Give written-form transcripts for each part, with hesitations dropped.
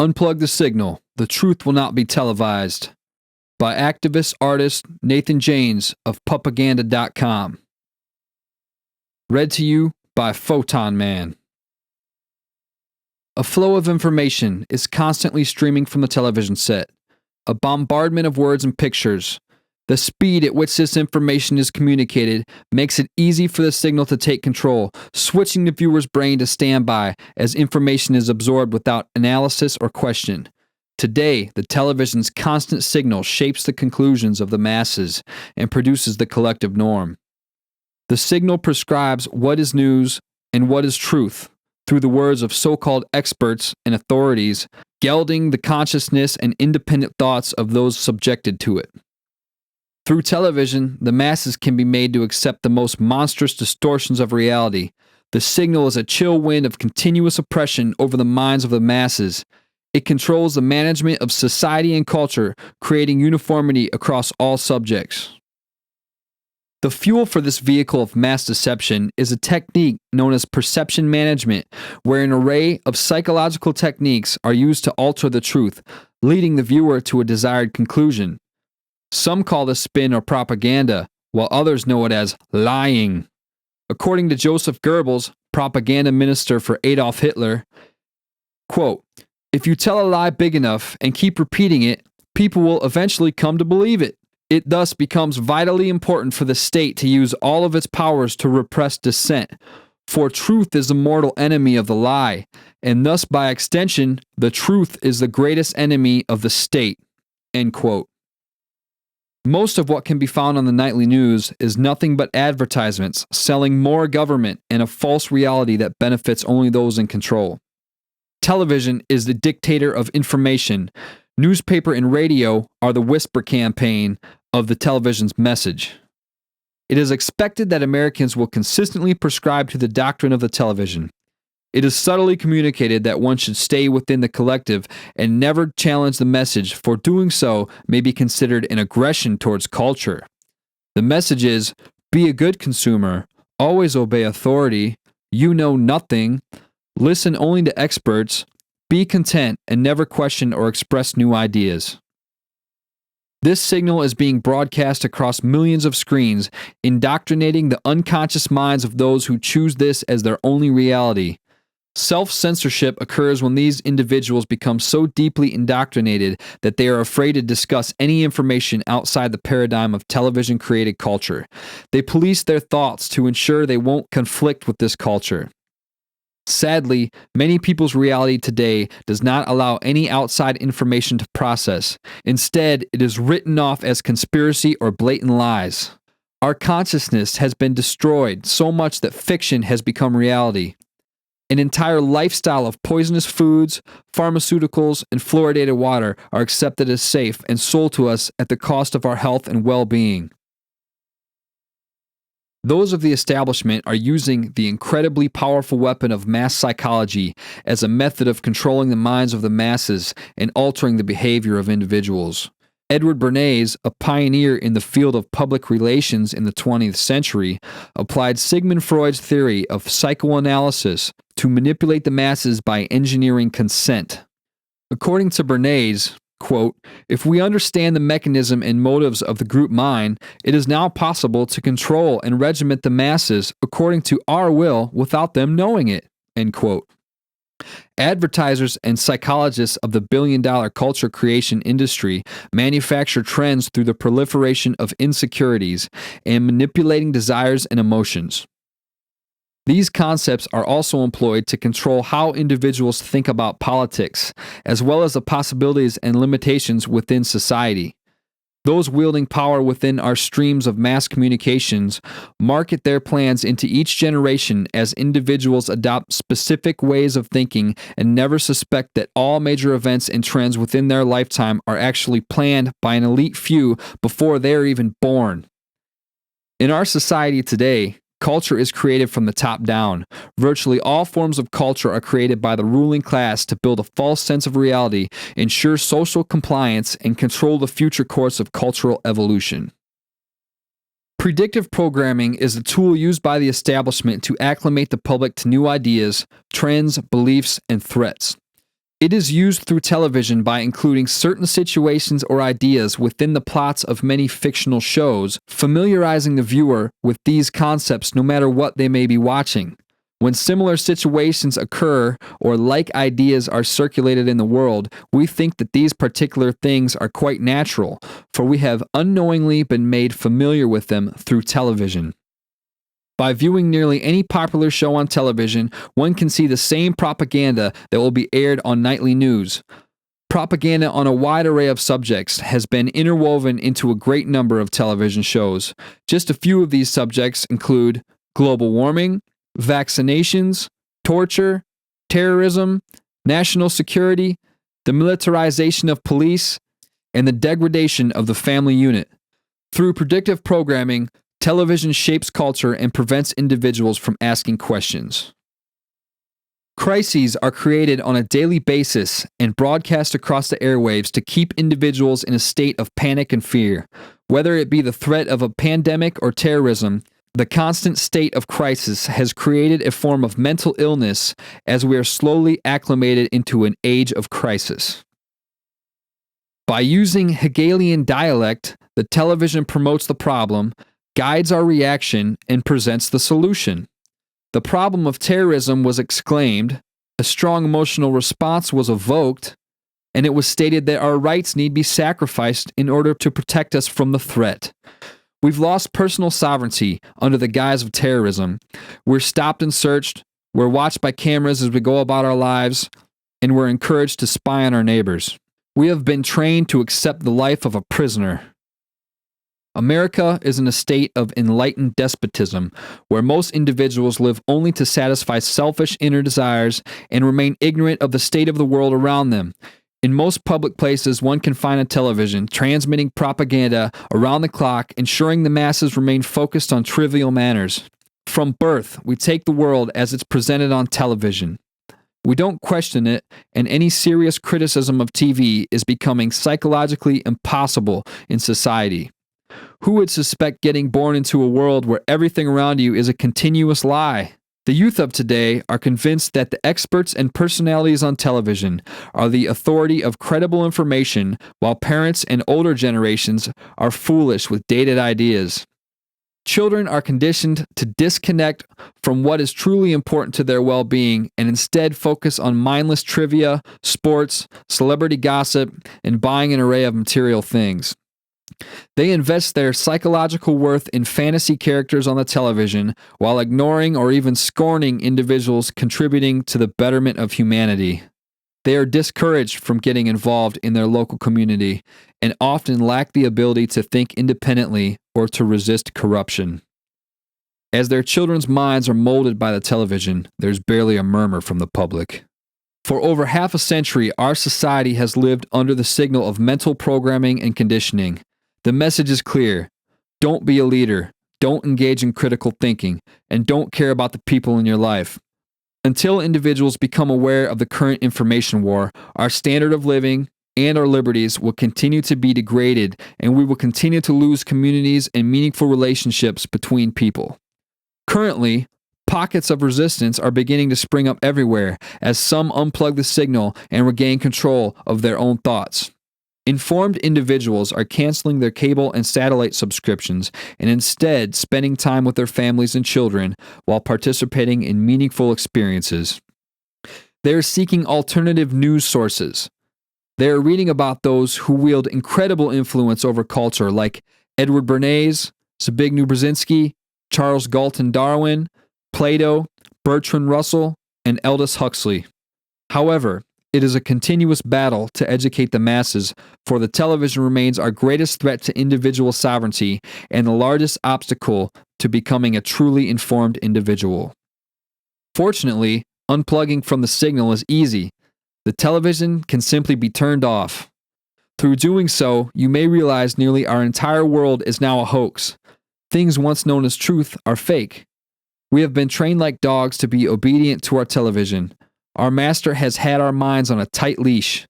Unplug the Signal. The Truth Will Not Be Televised. By activist artist Nathan Janes of PUPAGANDA.com. Read to you by Photon Man. A flow of information is constantly streaming from the television set. A bombardment of words and pictures. The speed at which this information is communicated makes it easy for the signal to take control, switching the viewer's brain to standby as information is absorbed without analysis or question. Today, the television's constant signal shapes the conclusions of the masses and produces the collective norm. The signal prescribes what is news and what is truth through the words of so-called experts and authorities, gelding the consciousness and independent thoughts of those subjected to it. Through television, the masses can be made to accept the most monstrous distortions of reality. The signal is a chill wind of continuous oppression over the minds of the masses. It controls the management of society and culture, creating uniformity across all subjects. The fuel for this vehicle of mass deception is a technique known as perception management, where an array of psychological techniques are used to alter the truth, leading the viewer to a desired conclusion. Some call this spin or propaganda, while others know it as lying. According to Joseph Goebbels, propaganda minister for Adolf Hitler, quote, "If you tell a lie big enough and keep repeating it, people will eventually come to believe it. It thus becomes vitally important for the state to use all of its powers to repress dissent, for truth is the mortal enemy of the lie, and thus by extension, the truth is the greatest enemy of the state." End quote. Most of what can be found on the nightly news is nothing but advertisements selling more government and a false reality that benefits only those in control. Television is the dictator of information. Newspaper and radio are the whisper campaign of the television's message. It is expected that Americans will consistently prescribe to the doctrine of the television. It is subtly communicated that one should stay within the collective and never challenge the message, for doing so may be considered an aggression towards culture. The message is, be a good consumer, always obey authority, you know nothing, listen only to experts, be content, and never question or express new ideas. This signal is being broadcast across millions of screens, indoctrinating the unconscious minds of those who choose this as their only reality. Self-censorship occurs when these individuals become so deeply indoctrinated that they are afraid to discuss any information outside the paradigm of television-created culture. They police their thoughts to ensure they won't conflict with this culture. Sadly, many people's reality today does not allow any outside information to process. Instead, it is written off as conspiracy or blatant lies. Our consciousness has been destroyed so much that fiction has become reality. An entire lifestyle of poisonous foods, pharmaceuticals, and fluoridated water are accepted as safe and sold to us at the cost of our health and well-being. Those of the establishment are using the incredibly powerful weapon of mass psychology as a method of controlling the minds of the masses and altering the behavior of individuals. Edward Bernays, a pioneer in the field of public relations in the 20th century, applied Sigmund Freud's theory of psychoanalysis to manipulate the masses by engineering consent. According to Bernays, quote, "If we understand the mechanism and motives of the group mind, it is now possible to control and regiment the masses according to our will without them knowing it." End quote. Advertisers and psychologists of the billion-dollar culture creation industry manufacture trends through the proliferation of insecurities and manipulating desires and emotions. These concepts are also employed to control how individuals think about politics, as well as the possibilities and limitations within society. Those wielding power within our streams of mass communications market their plans into each generation as individuals adopt specific ways of thinking and never suspect that all major events and trends within their lifetime are actually planned by an elite few before they are even born. In our society today, culture is created from the top down. Virtually all forms of culture are created by the ruling class to build a false sense of reality, ensure social compliance, and control the future course of cultural evolution. Predictive programming is a tool used by the establishment to acclimate the public to new ideas, trends, beliefs, and threats. It is used through television by including certain situations or ideas within the plots of many fictional shows, familiarizing the viewer with these concepts no matter what they may be watching. When similar situations occur or like ideas are circulated in the world, we think that these particular things are quite natural, for we have unknowingly been made familiar with them through television. By viewing nearly any popular show on television, one can see the same propaganda that will be aired on nightly news. Propaganda on a wide array of subjects has been interwoven into a great number of television shows. Just a few of these subjects include global warming, vaccinations, torture, terrorism, national security, the militarization of police, and the degradation of the family unit. Through predictive programming, television shapes culture and prevents individuals from asking questions. Crises are created on a daily basis and broadcast across the airwaves to keep individuals in a state of panic and fear. Whether it be the threat of a pandemic or terrorism, the constant state of crisis has created a form of mental illness as we are slowly acclimated into an age of crisis. By using Hegelian dialect, the television promotes the problem, guides our reaction, and presents the solution. The problem of terrorism was exclaimed, a strong emotional response was evoked, and it was stated that our rights need be sacrificed in order to protect us from the threat. We've lost personal sovereignty under the guise of terrorism. We're stopped and searched, we're watched by cameras as we go about our lives, and we're encouraged to spy on our neighbors. We have been trained to accept the life of a prisoner. America is in a state of enlightened despotism, where most individuals live only to satisfy selfish inner desires and remain ignorant of the state of the world around them. In most public places, one can find a television transmitting propaganda around the clock, ensuring the masses remain focused on trivial matters. From birth, we take the world as it's presented on television. We don't question it, and any serious criticism of TV is becoming psychologically impossible in society. Who would suspect getting born into a world where everything around you is a continuous lie? The youth of today are convinced that the experts and personalities on television are the authority of credible information, while parents and older generations are foolish with dated ideas. Children are conditioned to disconnect from what is truly important to their well-being and instead focus on mindless trivia, sports, celebrity gossip, and buying an array of material things. They invest their psychological worth in fantasy characters on the television while ignoring or even scorning individuals contributing to the betterment of humanity. They are discouraged from getting involved in their local community and often lack the ability to think independently or to resist corruption. As their children's minds are molded by the television, there's barely a murmur from the public. For over half a century, our society has lived under the signal of mental programming and conditioning. The message is clear. Don't be a leader, don't engage in critical thinking, and don't care about the people in your life. Until individuals become aware of the current information war, our standard of living and our liberties will continue to be degraded, and we will continue to lose communities and meaningful relationships between people. Currently, pockets of resistance are beginning to spring up everywhere as some unplug the signal and regain control of their own thoughts. Informed individuals are canceling their cable and satellite subscriptions and instead spending time with their families and children while participating in meaningful experiences. They are seeking alternative news sources. They are reading about those who wield incredible influence over culture like Edward Bernays, Zbigniew Brzezinski, Charles Galton Darwin, Plato, Bertrand Russell, and Aldous Huxley. However, it is a continuous battle to educate the masses, for the television remains our greatest threat to individual sovereignty and the largest obstacle to becoming a truly informed individual. Fortunately, unplugging from the signal is easy. The television can simply be turned off. Through doing so, you may realize nearly our entire world is now a hoax. Things once known as truth are fake. We have been trained like dogs to be obedient to our television. Our master has had our minds on a tight leash.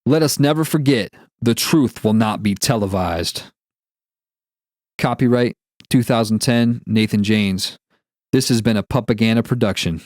Let us never forget, the truth will not be televised. Copyright 2010, Nathan Janes. This has been a PUPAGANDA production.